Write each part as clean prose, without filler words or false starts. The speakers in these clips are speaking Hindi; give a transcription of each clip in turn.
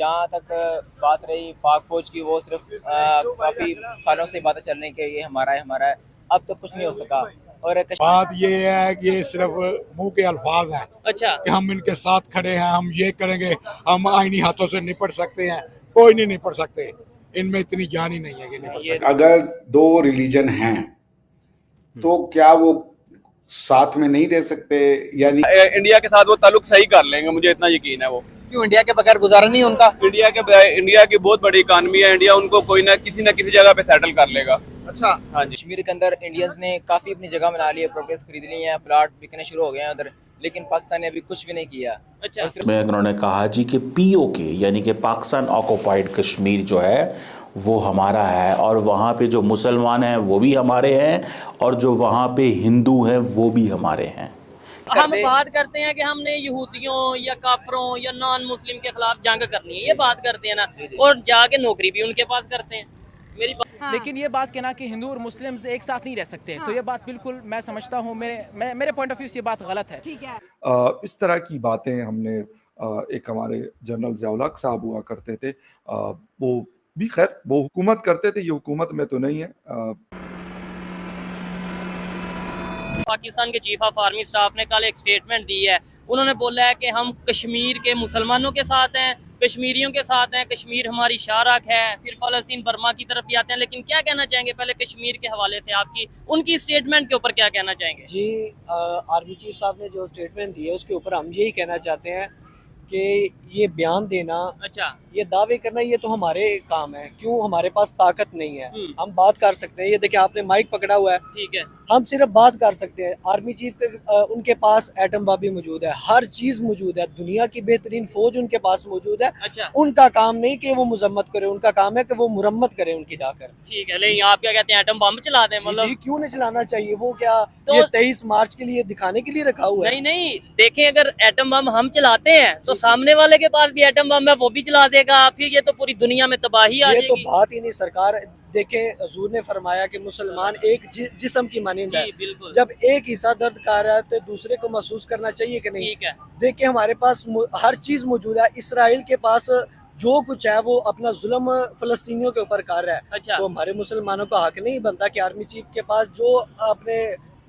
जहाँ तक बात रही पाक फौज की, वो सिर्फ काफ़ी सालों से बातें चल रही कि ये हमारा है हमारा है, अब तो कुछ नहीं हो सका। और बात ये है कि ये सिर्फ मुंह के अल्फाज हैं। अच्छा, कि हम इनके साथ खड़े हैं, हम ये करेंगे, हम आईनी हाथों से निपट सकते हैं, कोई नहीं निपट सकते। इनमें इतनी जान ही नहीं है कि निपट सकते। अगर दो रिलीजन हैं तो क्या वो साथ में नहीं रह सकते? यानी इंडिया के साथ वो ताल्लुक सही कर लेंगे, मुझे इतना यकीन है। वो क्यों, इंडिया के बगैर गुजारा नहीं उनका? इंडिया की बहुत बड़ी इकानमी है, इंडिया उनको कोई ना किसी जगह पे सेटल कर लेगा। अच्छा, हाँ जी। कश्मीर के अंदर इंडियंस ने काफ़ी अपनी जगह बना ली है, प्रॉपर्टीज खरीद ली हैं, प्लाट बिकने शुरू हो गए हैं उधर, लेकिन पाकिस्तान ने अभी कुछ भी नहीं किया। अच्छा, में उन्होंने कहा जी कि पीओके यानी कि पाकिस्तान ऑक्युपाइड कश्मीर जो है वो हमारा है, और वहाँ पे जो मुसलमान हैं वो भी हमारे हैं, और जो वहाँ पे हिंदू हैं वो भी हमारे हैं। हम बात करते हैं कि हमने यहूदियों या काफरों या नॉन मुस्लिम के खिलाफ जंग करनी है, ये बात करते हैं ना, और जाके नौकरी भी उनके पास करते हैं। मेरी हाँ। लेकिन ये बात कहना कि हिंदू और मुस्लिम्स एक साथ नहीं रह सकते, हाँ। तो ये बात बिल्कुल मैं समझता हूँ, मेरे पॉइंट ऑफ व्यू से ये बात गलत है। ठीक है। इस तरह की बातें हमने एक हमारे जनरल ज़िया-उल हक साहब हुआ करते थे, वो भी खैर वो हुकूमत करते थे, ये हुकूमत में तो नहीं है। पाकिस्तान के चीफ ऑफ आर्मी स्टाफ ने कल एक स्टेटमेंट दी है, उन्होंने बोला है कि हम कश्मीर के मुसलमानों के साथ हैं, कश्मीरियों के साथ हैं, कश्मीर हमारी शाहराग है, फिर फ़लस्तीन बर्मा की तरफ भी आते हैं। लेकिन क्या कहना चाहेंगे पहले कश्मीर के हवाले से, आपकी उनकी स्टेटमेंट के ऊपर क्या कहना चाहेंगे? जी, आर्मी चीफ साहब ने जो स्टेटमेंट दी है उसके ऊपर हम यही कहना चाहते हैं कि ये बयान देना, अच्छा, ये दावे करना, ये तो हमारे काम है, क्यों हमारे पास ताकत नहीं है। हम बात कर सकते हैं, ये देखिए आपने माइक पकड़ा हुआ है, ठीक है, हम सिर्फ बात कर सकते हैं। आर्मी चीफ के उनके पास एटम बम भी मौजूद है, हर चीज मौजूद है, दुनिया की बेहतरीन फौज उनके पास मौजूद है। अच्छा, उनका काम नहीं कि वो मजम्मत करे, उनका काम है कि वो मुरम्मत करे उनकी जाकर। ठीक है, लेकिन आप क्या कहते हैं, एटम बम चला दें? मतलब क्यों नहीं चलाना चाहिए? वो क्या तो ये 23 मार्च के लिए दिखाने के लिए रखा हुआ है? नहीं नहीं, देखें अगर एटम बम हम चलाते हैं तो सामने वाले के पास भी एटम बम है, वो भी चला देगा, फिर ये तो पूरी दुनिया में तबाही आ ये तो जाएगी। बात ही नहीं। सरकार देखें, हजूर ने फरमाया कि मुसलमान एक जिस्म की मानिंद है। बिल्कुल, जब एक हिस्सा दर्द कर रहा है तो दूसरे को महसूस करना चाहिए कि नहीं? ठीक है, देखें हमारे पास हर चीज मौजूद है। इसराइल के पास जो कुछ है वो अपना जुल्म फलस्तीनियों के ऊपर कर रहा है। अच्छा, तो हमारे मुसलमानों का हक नहीं बनता कि आर्मी चीफ के पास जो अपने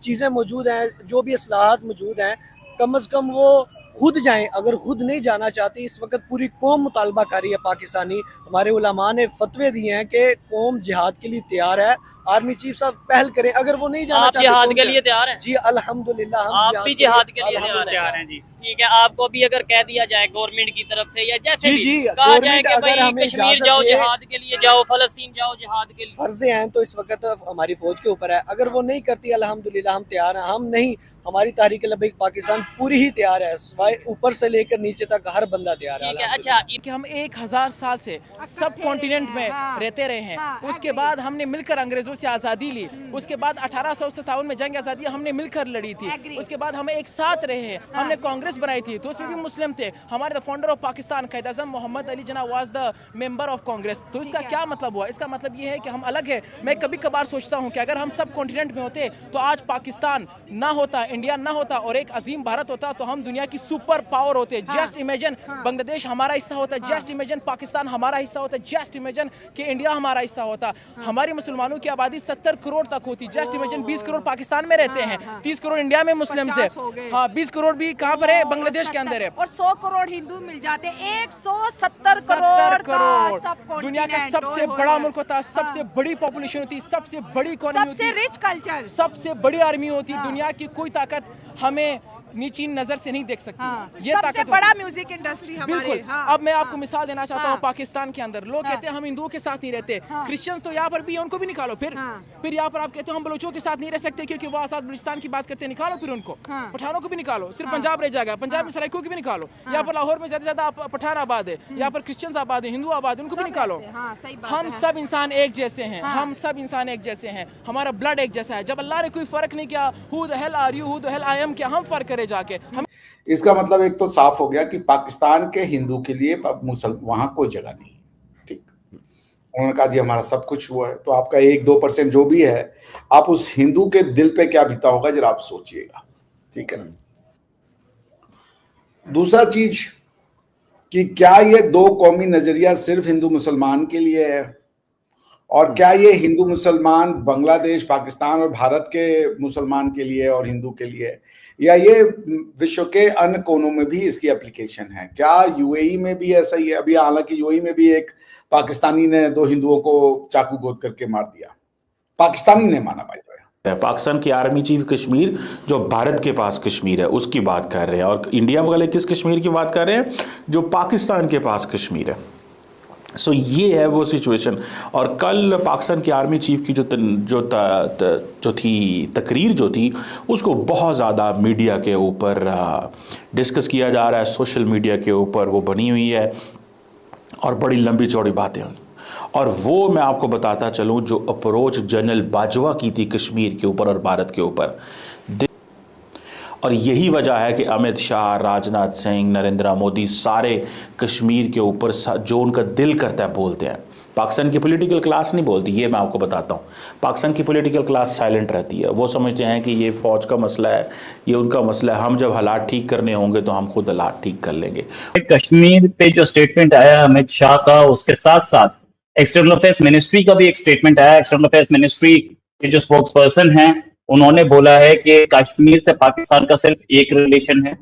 चीजें मौजूद हैं, जो भी असलाहत मौजूद हैं, कम अज कम वो खुद जाएं। अगर खुद नहीं जाना चाहती, इस वक्त पूरी कौम मुतालबा कर रही है पाकिस्तानी। हमारे उलमा ने फतवे दिए हैं कि कौम जिहाद के लिए तैयार है, आर्मी चीफ साहब पहल करें। अगर वो नहीं जाना चाहते, जिहाद के लिए तैयार हैं? जी अल्हम्दुलिल्लाह, हम आप भी जिहाद के लिए तैयार हैं। जी ठीक है, आपको भी अगर कह दिया जाए गवर्नमेंट की तरफ से या जैसे जी, भी जी, कहा जाए कि भाई हमें कश्मीर जाओ जिहाद के लिए, जाओ फलस्तीन जाओ जिहाद के लिए, फर्जे हैं तो इस वक्त हमारी फौज के ऊपर है। अगर वो नहीं करती, अल्हम्दुलिल्लाह हम तैयार हैं। हम नहीं, हमारी तहरीक लब्बैक पाकिस्तान पूरी ही तैयार है, सिवाय ऊपर से लेकर नीचे तक हर बंदा तैयार है। अच्छा, कि हम 1000 साल से सब कॉन्टिनेंट में रहते रहे हैं, उसके बाद हमने मिलकर अंग्रेजों से आज़ादी ली, उसके बाद 1857 में जंग आज़ादी हमने मिलकर लड़ी थी, उसके बाद हम एक साथ रहे हैं, हमने कांग्रेस बनाई थी तो उसमें भी मुस्लिम थे। हमारे founder of Pakistan Quaid Azam Mohammad Ali Jinnah was the member of Congress. तो इसका क्या मतलब हुआ? इसका मतलब ये है कि हम अलग है। मैं कभी कभार सोचता हूँ कि अगर हम सब कॉन्टिनेंट में होते तो आज पाकिस्तान ना होता, इंडिया ना होता और एक अजीम भारत होता, तो हम दुनिया की सुपर पावर होते। जस्ट इमेजिन बांग्लादेश हमारा हिस्सा होता, जस्ट इमेजिन पाकिस्तान हमारा हिस्सा होता, जस्ट इमेजिन कि इंडिया हमारा हिस्सा होता। हमारी मुसलमानों की आबादी 70 करोड़ तक होती, जस्ट इमेजिन 20 करोड़ पाकिस्तान में रहते हैं, 30 करोड़ इंडिया में मुस्लिम है, हाँ 20 करोड़ भी कहाँ पर है? बांग्लादेश के अंदर है, और 100 करोड़ हिंदू मिल जाते, 170 करोड़ दुनिया का सबसे बड़ा मुल्क होता, सबसे बड़ी पॉपुलेशन होती, सबसे बड़ी इकोनॉमी होती, सबसे रिच कल्चर, सबसे बड़ी आर्मी होती। दुनिया की कोई ताकत हमें नीची नजर से नहीं देख सकती। ये सबसे बड़ा म्यूजिक इंडस्ट्री हमारे। बिल्कुल। अब मैं आपको मिसाल देना चाहता हूँ पाकिस्तान के अंदर लोग कहते हैं हम हिंदुओं के साथ नहीं रहते, क्रिश्चियन तो यहाँ पर भी उनको भी निकालो। फिर यहाँ पर आप कहते हो हम बलोचों के साथ नहीं रह सकते क्योंकि वो आजाद बलूचिस्तान की बात करते हैं, निकालो फिर उनको। पठानों को भी निकालो, सिर्फ पंजाब रह जाएगा, पंजाब में सराइकों की भी निकालो। यहाँ पर लाहौर में ज्यादा से ज्यादा पठान आबाद है, यहाँ पर क्रिश्चियन आबाद है, हिंदू आबाद है, उनको भी निकालो। हम सब इंसान एक जैसे हैं, हम सब इंसान एक जैसे हैं, हमारा ब्लड एक जैसा है। जब अल्लाह ने कोई फर्क नहीं किया, who the hell are you, who the hell am I, क्या हम फर्क करे जाके? हम इसका मतलब एक तो साफ हो गया कि पाकिस्तान के हिंदू के लिए वहां कोई जगह नहीं है। ठीक, उन्होंने कहा जी हमारा सब कुछ हुआ है, तो आपका 1-2% जो भी है, आप उस हिंदू के दिल पे क्या बीता होगा जरा आप सोचिएगा। ठीक है। दूसरा चीज, कि क्या ये दो कौमी नजरिया सिर्फ हिंदू मुसलमान के लिए है, और क्या ये हिंदू मुसलमान बांग्लादेश, पाकिस्तान और भारत के मुसलमान के लिए और हिंदू के लिए है, या ये विश्व के अन्य कोनों में भी इसकी एप्लीकेशन है? क्या यूएई में भी ऐसा ही है? अभी हालांकि यूएई में भी एक पाकिस्तानी ने 2 हिंदुओं को चाकू गोद करके मार दिया, पाकिस्तानी ने माना भाई। पाकिस्तान की आर्मी चीफ कश्मीर जो भारत के पास कश्मीर है उसकी बात कर रहे हैं, और इंडिया वाले किस कश्मीर की बात कर रहे हैं? जो पाकिस्तान के पास कश्मीर है। सो ये है वो सिचुएशन। और कल पाकिस्तान की आर्मी चीफ की जो थी तकरीर जो थी उसको बहुत ज़्यादा मीडिया के ऊपर डिस्कस किया जा रहा है, सोशल मीडिया के ऊपर वो बनी हुई है और बड़ी लंबी चौड़ी बातें हुई। और वो मैं आपको बताता चलूँ, जो अप्रोच जनरल बाजवा की थी कश्मीर के ऊपर और भारत के ऊपर, और यही वजह है कि अमित शाह, राजनाथ सिंह, नरेंद्र मोदी सारे कश्मीर के ऊपर जो उनका दिल करता है बोलते हैं। पाकिस्तान की पॉलिटिकल क्लास नहीं बोलती, ये मैं आपको बताता हूँ। पाकिस्तान की पॉलिटिकल क्लास साइलेंट रहती है। वो समझते हैं कि ये फ़ौज का मसला है, ये उनका मसला है, हम जब हालात ठीक करने होंगे तो हम खुद हालात ठीक कर लेंगे। कश्मीर पे जो स्टेटमेंट आया अमित शाह का, उसके साथ साथ एक्सटर्नल अफेयर्स मिनिस्ट्री का भी एक स्टेटमेंट आया। एक्सटर्नल अफेयर्स मिनिस्ट्री के जो स्पोक्स पर्सन हैं उन्होंने बोला है कि कश्मीर से पाकिस्तान का सिर्फ एक रिलेशन है,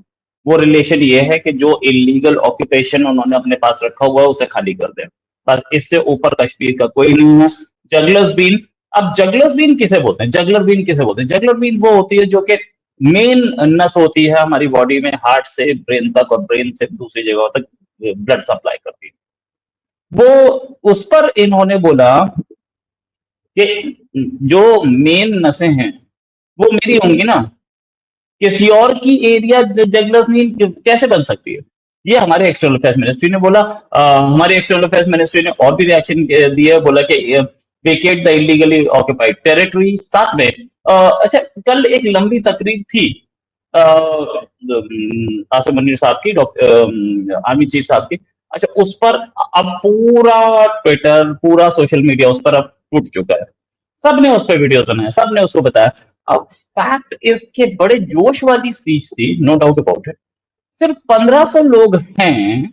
वो रिलेशन ये है कि जो इलीगल ऑक्यूपेशन उन्होंने अपने पास रखा हुआ है उसे खाली कर दें, बस इससे ऊपर कश्मीर का कोई नहीं है। जगलर्स बीन, अब जगलर्स बीन किसे बोलते हैं? जगलर बीन किसे बोलते हैं? जगलर बीन वो होती है जो कि मेन नस होती है हमारी बॉडी में, हार्ट से ब्रेन तक और ब्रेन से दूसरी जगहों तक ब्लड सप्लाई करती है। वो उस पर इन्होंने बोला कि जो मेन नसें हैं वो मेरी होंगी ना, किसी और की एरिया जगलर्स नहीं कैसे बन सकती है? ये हमारे एक्सटर्नल अफेयर्स मिनिस्ट्री ने बोला। हमारे एक्सटर्नल अफेयर्स मिनिस्ट्री ने और भी रिएक्शन दिया, बोला कि vacate the illegally occupied territory. साथ में अच्छा, कल एक लंबी तकरीर थी आसिम मुनीर साहब की, आर्मी चीफ साहब की। अच्छा, उस पर अब पूरा ट्विटर, पूरा सोशल मीडिया उस पर अब टूट चुका है। सबने उस पर वीडियो बनाया, सबने उसको बताया। अब फैक्ट इसके बड़े जोश वाली स्पीच थी, नो डाउट अबाउट इट। सिर्फ 1500 लोग हैं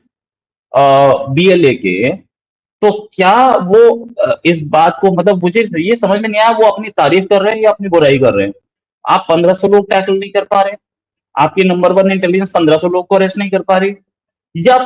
बीएलए के, तो क्या वो इस बात को, मतलब मुझे ये समझ में नहीं आया वो अपनी तारीफ कर रहे हैं या अपनी बुराई कर रहे हैं। आप 1500 लोग टैकल नहीं कर पा रहे, आपकी नंबर 1 इंटेलिजेंस 1500 लोग को अरेस्ट नहीं कर पा रही, या